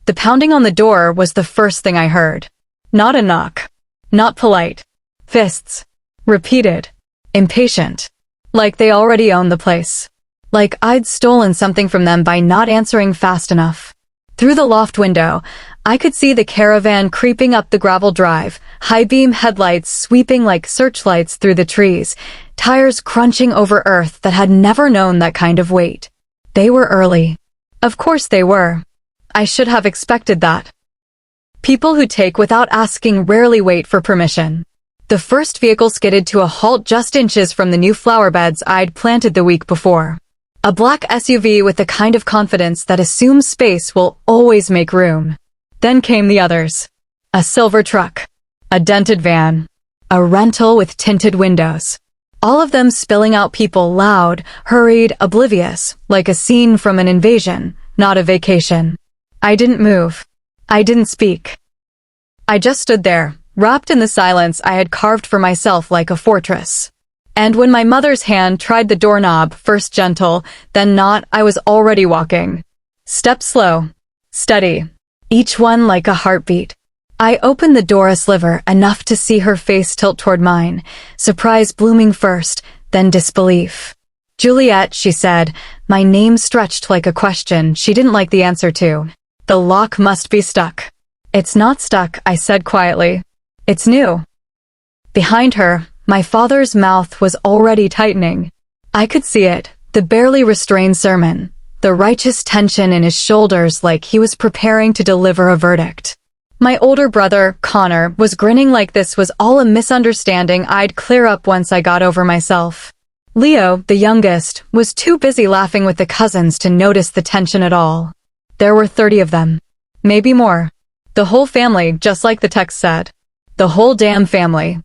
The pounding on the door was the first thing I heard. Not a knock. Not polite. Fists. Repeated. Impatient. Like they already owned the place. Like I'd stolen something from them by not answering fast enough. Through the loft window, I could see the caravan creeping up the gravel drive, high-beam headlights sweeping like searchlights through the trees, tires crunching over earth that had never known that kind of weight. They were early. Of course they were. I should have expected that. People who take without asking rarely wait for permission. The first vehicle skidded to a halt just inches from the new flower beds I'd planted the week before. A black SUV with the kind of confidence that assumes space will always make room. Then came the others. A silver truck. A dented van. A rental with tinted windows. All of them spilling out people loud, hurried, oblivious, like a scene from an invasion, not a vacation. I didn't move. I didn't speak. I just stood there, wrapped in the silence I had carved for myself like a fortress. And when my mother's hand tried the doorknob, first gentle, then not, I was already walking. Step slow. Steady. Each one like a heartbeat. I opened the door a sliver, enough to see her face tilt toward mine, surprise blooming first, then disbelief. Juliet, she said, my name stretched like a question she didn't like the answer to. The lock must be stuck. It's not stuck, I said quietly. It's new. Behind her, my father's mouth was already tightening. I could see it, the barely restrained sermon, the righteous tension in his shoulders like he was preparing to deliver a verdict. My older brother, Connor, was grinning like this was all a misunderstanding I'd clear up once I got over myself. Leo, the youngest, was too busy laughing with the cousins to notice the tension at all. There were 30 of them. Maybe more. The whole family, just like the text said. The whole damn family.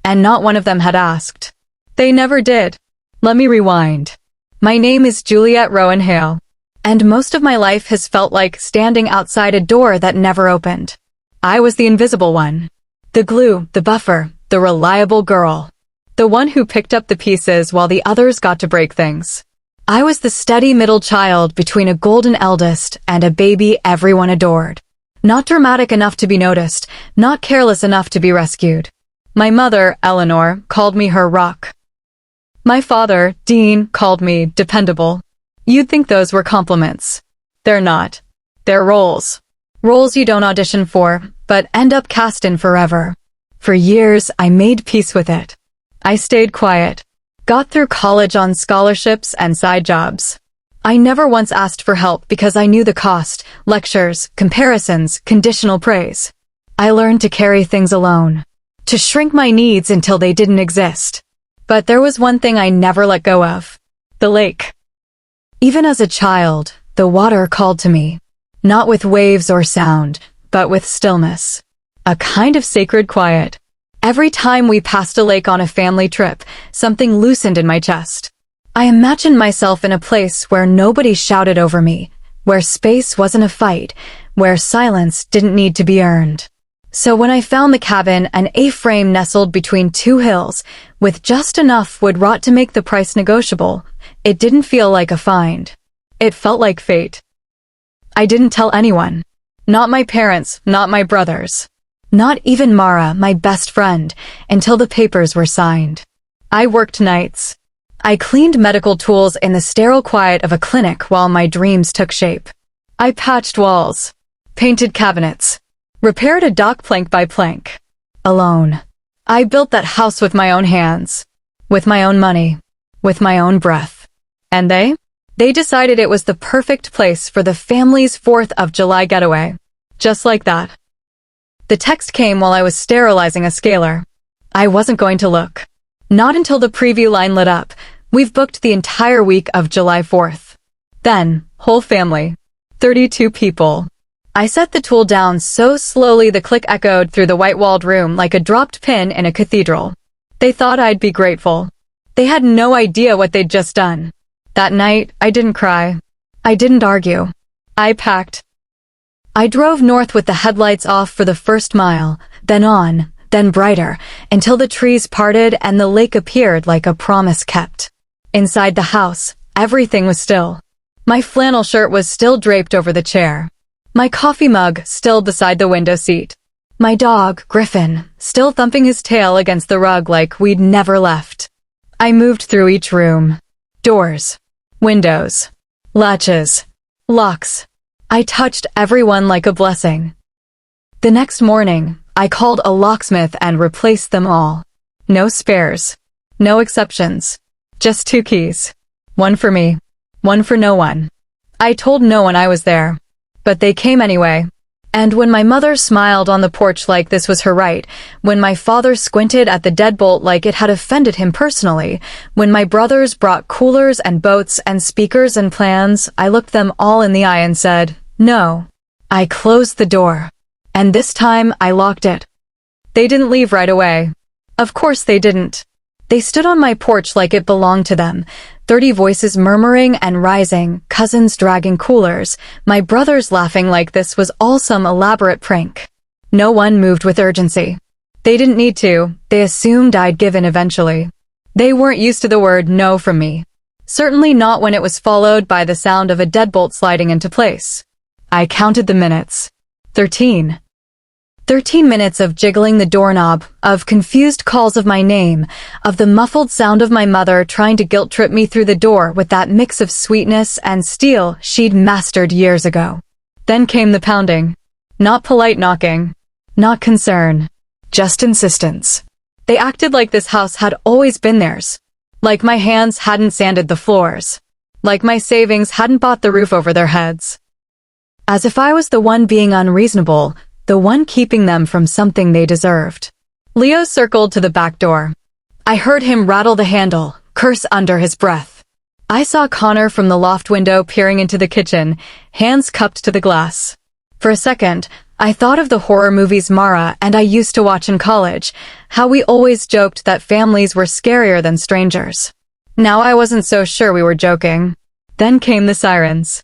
And not one of them had asked. They never did. Let me rewind. My name is Juliet Rowan Hale. And most of my life has felt like standing outside a door that never opened. I was the invisible one. The glue, the buffer, the reliable girl. The one who picked up the pieces while the others got to break things. I was the steady middle child between a golden eldest and a baby everyone adored. Not dramatic enough to be noticed, not careless enough to be rescued. My mother, Eleanor, called me her rock. My father, Dean, called me dependable. You'd think those were compliments. They're not. They're roles. Roles you don't audition for, but end up cast in forever. For years, I made peace with it. I stayed quiet. Got through college on scholarships and side jobs. I never once asked for help because I knew the cost, lectures, comparisons, conditional praise. I learned to carry things alone. To shrink my needs until they didn't exist. But there was one thing I never let go of. The lake. Even as a child, the water called to me. Not with waves or sound, but with stillness. A kind of sacred quiet. Every time we passed a lake on a family trip, something loosened in my chest. I imagined myself in a place where nobody shouted over me, where space wasn't a fight, where silence didn't need to be earned. So when I found the cabin, an A-frame nestled between two hills, with just enough wood rot to make the price negotiable, it didn't feel like a find. It felt like fate. I didn't tell anyone. Not my parents, not my brothers. Not even Mara, my best friend, until the papers were signed. I worked nights. I cleaned medical tools in the sterile quiet of a clinic while my dreams took shape. I patched walls, painted cabinets, repaired a dock plank by plank. Alone. I built that house with my own hands. With my own money. With my own breath. And they? They decided it was the perfect place for the family's 4th of July getaway. Just like that. The text came while I was sterilizing a scalar. I wasn't going to look. Not until the preview line lit up. We've booked the entire week of July 4th. Then, whole family. 32 people. I set the tool down so slowly the click echoed through the white-walled room like a dropped pin in a cathedral. They thought I'd be grateful. They had no idea what they'd just done. That night, I didn't cry. I didn't argue. I packed. I drove north with the headlights off for the first mile, then on, then brighter, until the trees parted and the lake appeared like a promise kept. Inside the house, everything was still. My flannel shirt was still draped over the chair. My coffee mug still beside the window seat. My dog, Griffin, still thumping his tail against the rug like we'd never left. I moved through each room. Doors. Windows. Latches. Locks. I touched everyone like a blessing. The next morning, I called a locksmith and replaced them all. No spares. No exceptions. Just 2 keys. One for me. One for no one. I told no one I was there. But they came anyway. And when my mother smiled on the porch like this was her right, when my father squinted at the deadbolt like it had offended him personally, when my brothers brought coolers and boats and speakers and plans, I looked them all in the eye and said, no. I closed the door. And this time I locked it. They didn't leave right away. Of course they didn't. They stood on my porch like it belonged to them, 30 voices murmuring and rising, cousins dragging coolers, my brothers laughing like this was all some elaborate prank. No one moved with urgency. They didn't need to, they assumed I'd give in eventually. They weren't used to the word no from me. Certainly not when it was followed by the sound of a deadbolt sliding into place. I counted the minutes. 13. 13 minutes of jiggling the doorknob, of confused calls of my name, of the muffled sound of my mother trying to guilt-trip me through the door with that mix of sweetness and steel she'd mastered years ago. Then came the pounding. Not polite knocking. Not concern. Just insistence. They acted like this house had always been theirs. Like my hands hadn't sanded the floors. Like my savings hadn't bought the roof over their heads. As if I was the one being unreasonable, the one keeping them from something they deserved. Leo circled to the back door. I heard him rattle the handle, curse under his breath. I saw Connor from the loft window peering into the kitchen, hands cupped to the glass. For a second, I thought of the horror movies Mara and I used to watch in college, how we always joked that families were scarier than strangers. Now I wasn't so sure we were joking. Then came the sirens.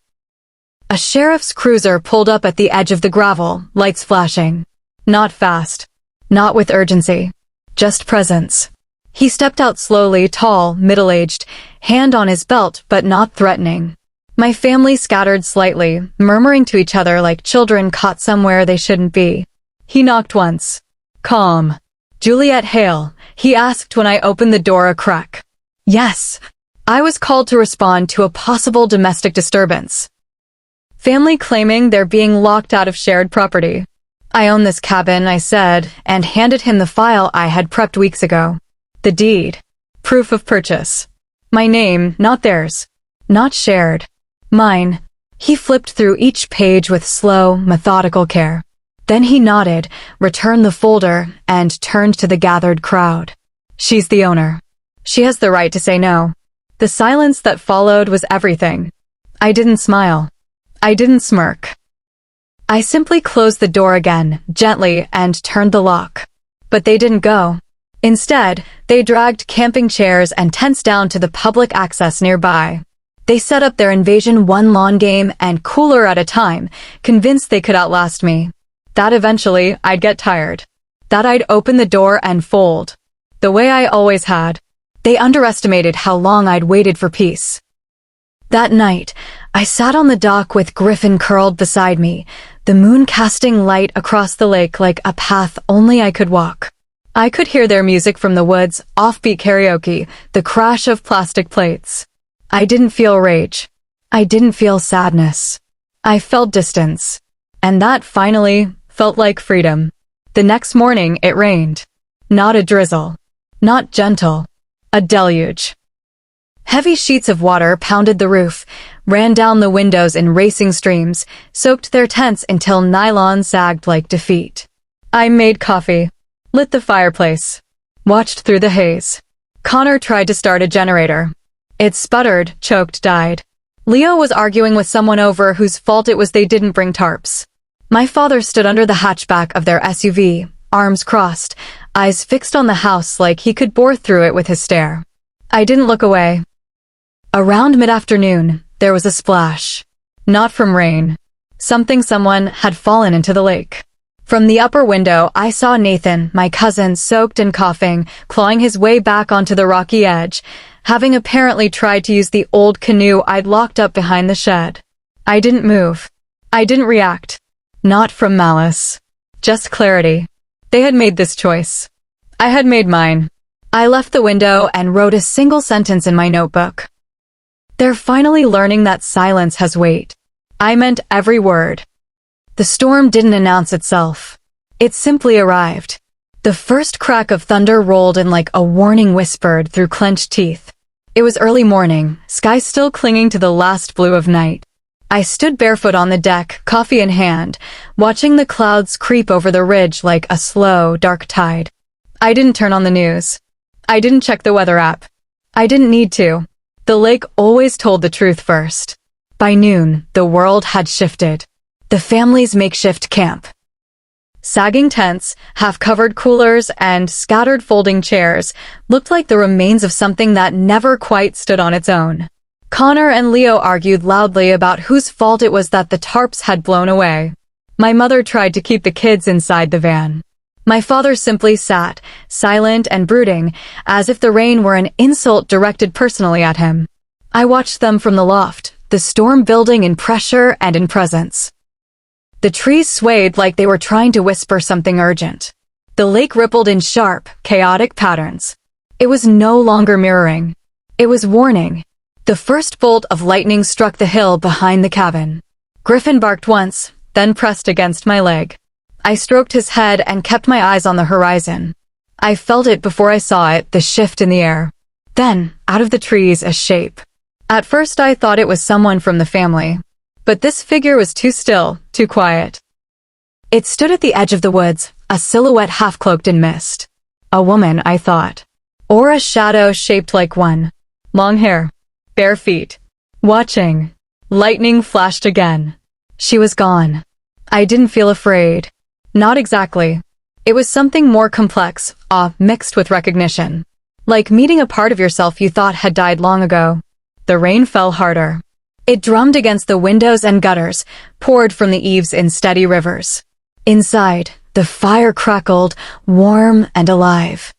A sheriff's cruiser pulled up at the edge of the gravel, lights flashing. Not fast. Not with urgency. Just presence. He stepped out slowly, tall, middle-aged, hand on his belt, but not threatening. My family scattered slightly, murmuring to each other like children caught somewhere they shouldn't be. He knocked once. Calm. Juliet Hale, he asked when I opened the door a crack. Yes. I was called to respond to a possible domestic disturbance. Family claiming they're being locked out of shared property. I own this cabin, I said, and handed him the file I had prepped weeks ago. The deed. Proof of purchase. My name, not theirs. Not shared. Mine. He flipped through each page with slow, methodical care. Then he nodded, returned the folder, and turned to the gathered crowd. She's the owner. She has the right to say no. The silence that followed was everything. I didn't smile. I didn't smirk. I simply closed the door again, gently, and turned the lock. But they didn't go. Instead, they dragged camping chairs and tents down to the public access nearby. They set up their invasion one lawn game and cooler at a time, convinced they could outlast me. That eventually I'd get tired. That I'd open the door and fold. The way I always had. They underestimated how long I'd waited for peace. That night, I sat on the dock with Griffin curled beside me, the moon casting light across the lake like a path only I could walk. I could hear their music from the woods, offbeat karaoke, the crash of plastic plates. I didn't feel rage. I didn't feel sadness. I felt distance. And that, finally, felt like freedom. The next morning, it rained. Not a drizzle. Not gentle. A deluge. Heavy sheets of water pounded the roof, ran down the windows in racing streams, soaked their tents until nylon sagged like defeat. I made coffee, lit the fireplace, watched through the haze. Connor tried to start a generator. It sputtered, choked, died. Leo was arguing with someone over whose fault it was they didn't bring tarps. My father stood under the hatchback of their SUV, arms crossed, eyes fixed on the house like he could bore through it with his stare. I didn't look away. Around mid-afternoon, there was a splash. Not from rain. Someone had fallen into the lake. From the upper window, I saw Nathan, my cousin, soaked and coughing, clawing his way back onto the rocky edge, having apparently tried to use the old canoe I'd locked up behind the shed. I didn't move. I didn't react. Not from malice. Just clarity. They had made this choice. I had made mine. I left the window and wrote a single sentence in my notebook. They're finally learning that silence has weight. I meant every word. The storm didn't announce itself. It simply arrived. The first crack of thunder rolled in like a warning whispered through clenched teeth. It was early morning, sky still clinging to the last blue of night. I stood barefoot on the deck, coffee in hand, watching the clouds creep over the ridge like a slow, dark tide. I didn't turn on the news. I didn't check the weather app. I didn't need to. The lake always told the truth first. By noon, the world had shifted. The family's makeshift camp. Sagging tents, half-covered coolers, and scattered folding chairs looked like the remains of something that never quite stood on its own. Connor and Leo argued loudly about whose fault it was that the tarps had blown away. My mother tried to keep the kids inside the van. My father simply sat, silent and brooding, as if the rain were an insult directed personally at him. I watched them from the loft, the storm building in pressure and in presence. The trees swayed like they were trying to whisper something urgent. The lake rippled in sharp, chaotic patterns. It was no longer mirroring. It was warning. The first bolt of lightning struck the hill behind the cabin. Griffin barked once, then pressed against my leg. I stroked his head and kept my eyes on the horizon. I felt it before I saw it, the shift in the air. Then, out of the trees, a shape. At first I thought it was someone from the family. But this figure was too still, too quiet. It stood at the edge of the woods, a silhouette half-cloaked in mist. A woman, I thought. Or a shadow shaped like one. Long hair. Bare feet. Watching. Lightning flashed again. She was gone. I didn't feel afraid. Not exactly. It was something more complex, mixed with recognition. Like meeting a part of yourself you thought had died long ago. The rain fell harder. It drummed against the windows and gutters, poured from the eaves in steady rivers. Inside, the fire crackled, warm and alive.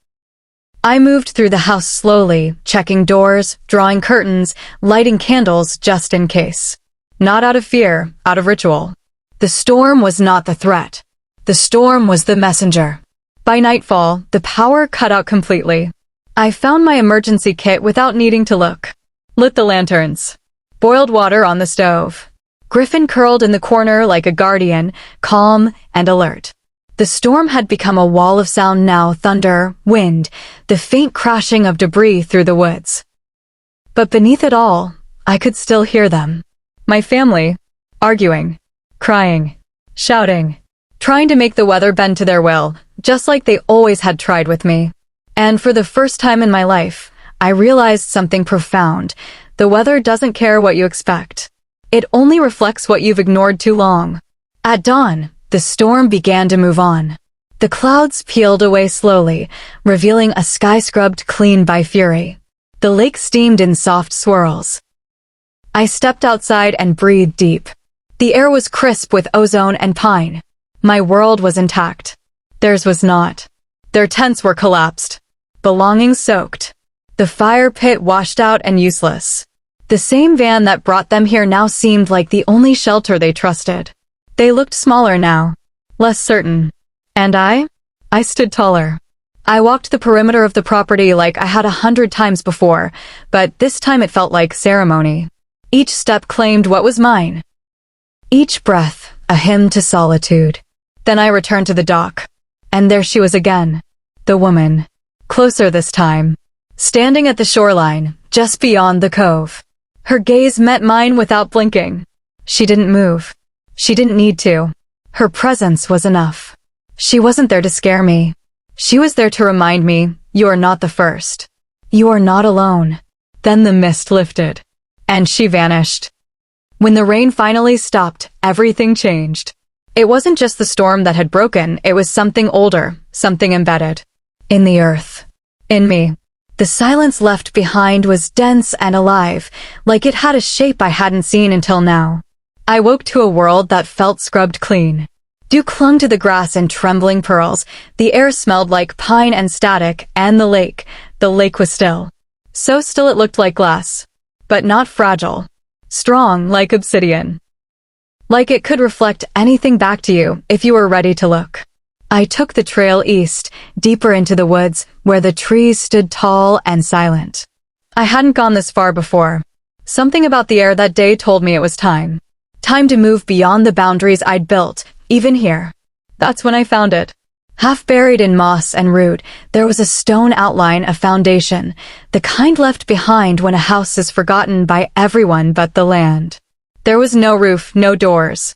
I moved through the house slowly, checking doors, drawing curtains, lighting candles just in case. Not out of fear, out of ritual. The storm was not the threat. The storm was the messenger. By nightfall, the power cut out completely. I found my emergency kit without needing to look. Lit the lanterns. Boiled water on the stove. Griffin curled in the corner like a guardian, calm and alert. The storm had become a wall of sound now, thunder, wind, the faint crashing of debris through the woods. But beneath it all, I could still hear them. My family, arguing, crying, shouting, trying to make the weather bend to their will, just like they always had tried with me. And for the first time in my life, I realized something profound. The weather doesn't care what you expect. It only reflects what you've ignored too long. At dawn, the storm began to move on. The clouds peeled away slowly, revealing a sky scrubbed clean by fury. The lake steamed in soft swirls. I stepped outside and breathed deep. The air was crisp with ozone and pine. My world was intact. Theirs was not. Their tents were collapsed. Belongings soaked. The fire pit washed out and useless. The same van that brought them here now seemed like the only shelter they trusted. They looked smaller now. Less certain. And I stood taller. I walked the perimeter of the property like I had 100 times before, but this time it felt like ceremony. Each step claimed what was mine. Each breath, a hymn to solitude. Then I returned to the dock. And there she was again. The woman. Closer this time. Standing at the shoreline, just beyond the cove. Her gaze met mine without blinking. She didn't move. She didn't need to. Her presence was enough. She wasn't there to scare me. She was there to remind me, you are not the first. You are not alone. Then the mist lifted. And she vanished. When the rain finally stopped, everything changed. It wasn't just the storm that had broken, it was something older, something embedded. In the earth. In me. The silence left behind was dense and alive, like it had a shape I hadn't seen until now. I woke to a world that felt scrubbed clean. Dew clung to the grass in trembling pearls, the air smelled like pine and static, and the lake was still. So still it looked like glass. But not fragile. Strong like obsidian. like it could reflect anything back to you if you were ready to look. I took the trail east, deeper into the woods, where the trees stood tall and silent. I hadn't gone this far before. Something about the air that day told me it was time. Time to move beyond the boundaries I'd built, even here. That's when I found it. Half buried in moss and root, there was a stone outline of foundation, the kind left behind when a house is forgotten by everyone but the land. There was no roof, no doors.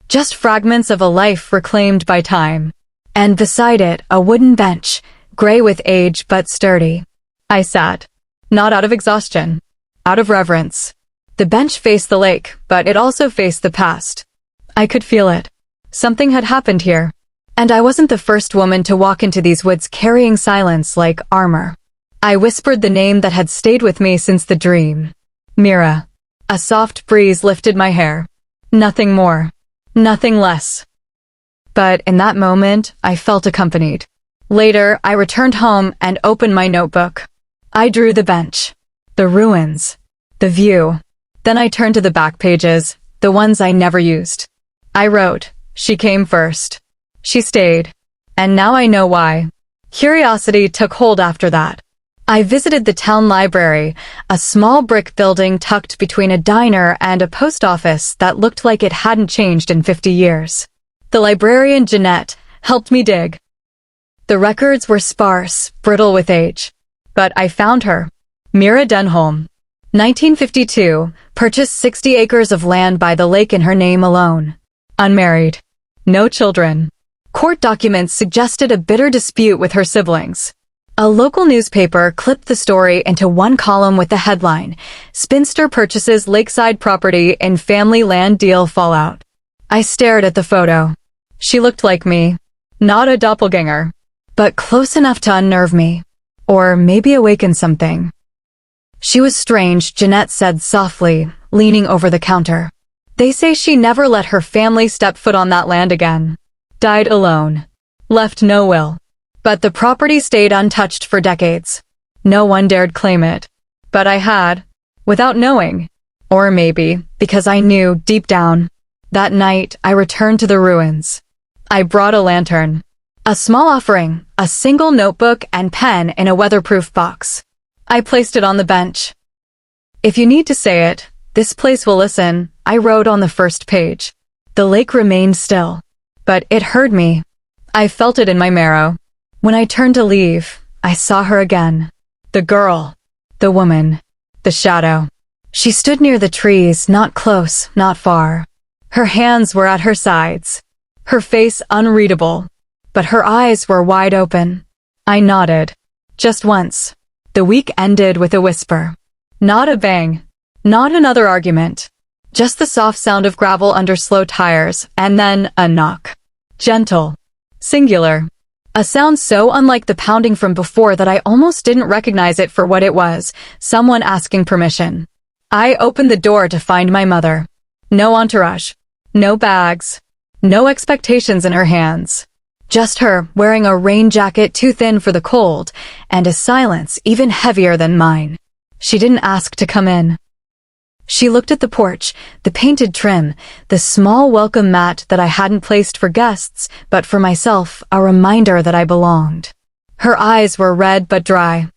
Just fragments of a life reclaimed by time. And beside it, a wooden bench, gray with age but sturdy. I sat. Not out of exhaustion. Out of reverence. The bench faced the lake, but it also faced the past. I could feel it. Something had happened here. And I wasn't the first woman to walk into these woods carrying silence like armor. I whispered the name that had stayed with me since the dream. Mira. A soft breeze lifted my hair. Nothing more. Nothing less. But in that moment, I felt accompanied. Later, I returned home and opened my notebook. I drew the bench. The ruins. The view. Then I turned to the back pages, the ones I never used. I wrote, "She came first. She stayed. And now I know why." Curiosity took hold after that. I visited the town library, a small brick building tucked between a diner and a post office that looked like it hadn't changed in 50 years. The librarian, Jeanette, helped me dig. The records were sparse, brittle with age. But I found her. Mira Denholm. 1952, purchased 60 acres of land by the lake in her name alone. Unmarried. No children. Court documents suggested a bitter dispute with her siblings. A local newspaper clipped the story into one column with the headline, "Spinster purchases lakeside property in family land deal fallout." I stared at the photo. She looked like me. Not a doppelganger. But close enough to unnerve me. Or maybe awaken something. She was strange, Jeanette said softly, leaning over the counter. They say she never let her family step foot on that land again. Died alone. Left no will. But the property stayed untouched for decades. No one dared claim it. But I had, without knowing. Or maybe, because I knew deep down. That night, I returned to the ruins. I brought a lantern. A small offering, a single notebook and pen in a weatherproof box. I placed it on the bench. "If you need to say it, this place will listen," I wrote on the first page. The lake remained still. But it heard me. I felt it in my marrow. When I turned to leave, I saw her again. The girl. The woman. The shadow. She stood near the trees, not close, not far. Her hands were at her sides. Her face unreadable. But her eyes were wide open. I nodded. Just once. The week ended with a whisper. Not a bang. Not another argument. Just the soft sound of gravel under slow tires, and then a knock. Gentle. Singular. A sound so unlike the pounding from before that I almost didn't recognize it for what it was, someone asking permission. I opened the door to find my mother. No entourage. No bags. No expectations in her hands. Just her, wearing a rain jacket too thin for the cold, and a silence even heavier than mine. She didn't ask to come in. She looked at the porch, the painted trim, the small welcome mat that I hadn't placed for guests, but for myself, a reminder that I belonged. Her eyes were red but dry.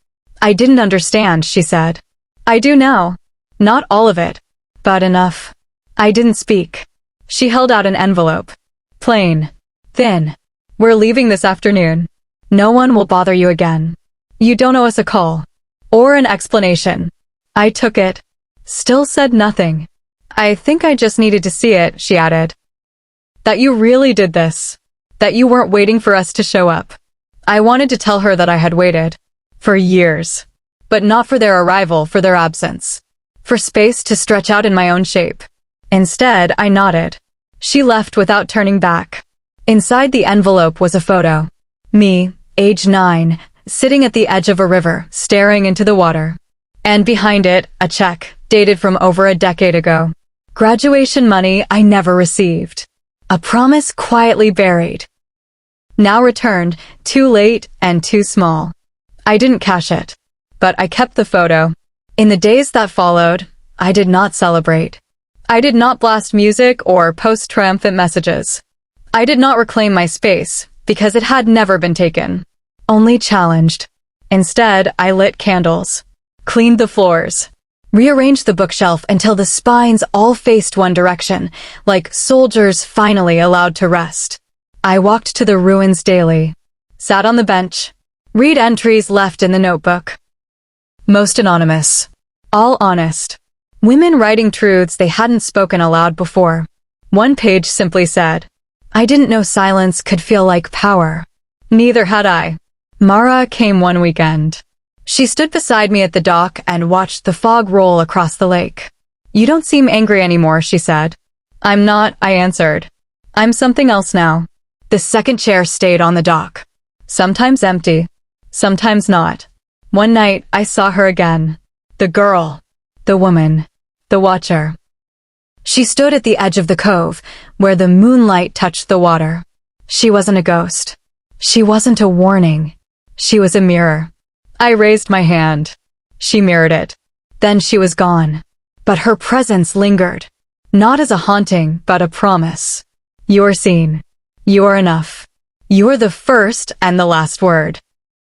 "I didn't understand," she said. "I do now. Not all of it, but enough." I didn't speak. She held out an envelope. Plain. Thin. "We're leaving this afternoon. No one will bother you again. You don't owe us a call. Or an explanation." I took it. Still said nothing. "I think I just needed to see it," she added. "That you really did this. That you weren't waiting for us to show up." I wanted to tell her that I had waited. For years. But not for their arrival, for their absence. For space to stretch out in my own shape. Instead, I nodded. She left without turning back. Inside the envelope was a photo. Me, age 9, sitting at the edge of a river, staring into the water. And behind it, a check, dated from over a decade ago. Graduation money I never received. A promise quietly buried. Now returned, too late and too small. I didn't cash it. But I kept the photo. In the days that followed, I did not celebrate. I did not blast music or post triumphant messages. I did not reclaim my space, because it had never been taken. Only challenged. Instead, I lit candles, cleaned the floors, rearranged the bookshelf until the spines all faced one direction, like soldiers finally allowed to rest. I walked to the ruins daily, sat on the bench, read entries left in the notebook. Most anonymous. All honest. Women writing truths they hadn't spoken aloud before. One page simply said, "I didn't know silence could feel like power." Neither had I. Mara came one weekend. She stood beside me at the dock and watched the fog roll across the lake. "You don't seem angry anymore," she said. "I'm not," I answered. "I'm something else now." The second chair stayed on the dock. Sometimes empty, sometimes not. One night, I saw her again. The girl. The woman. The watcher. She stood at the edge of the cove, where the moonlight touched the water. She wasn't a ghost. She wasn't a warning. She was a mirror. I raised my hand. She mirrored it. Then she was gone. But her presence lingered. Not as a haunting, but a promise. You're seen. You're enough. You're the first and the last word.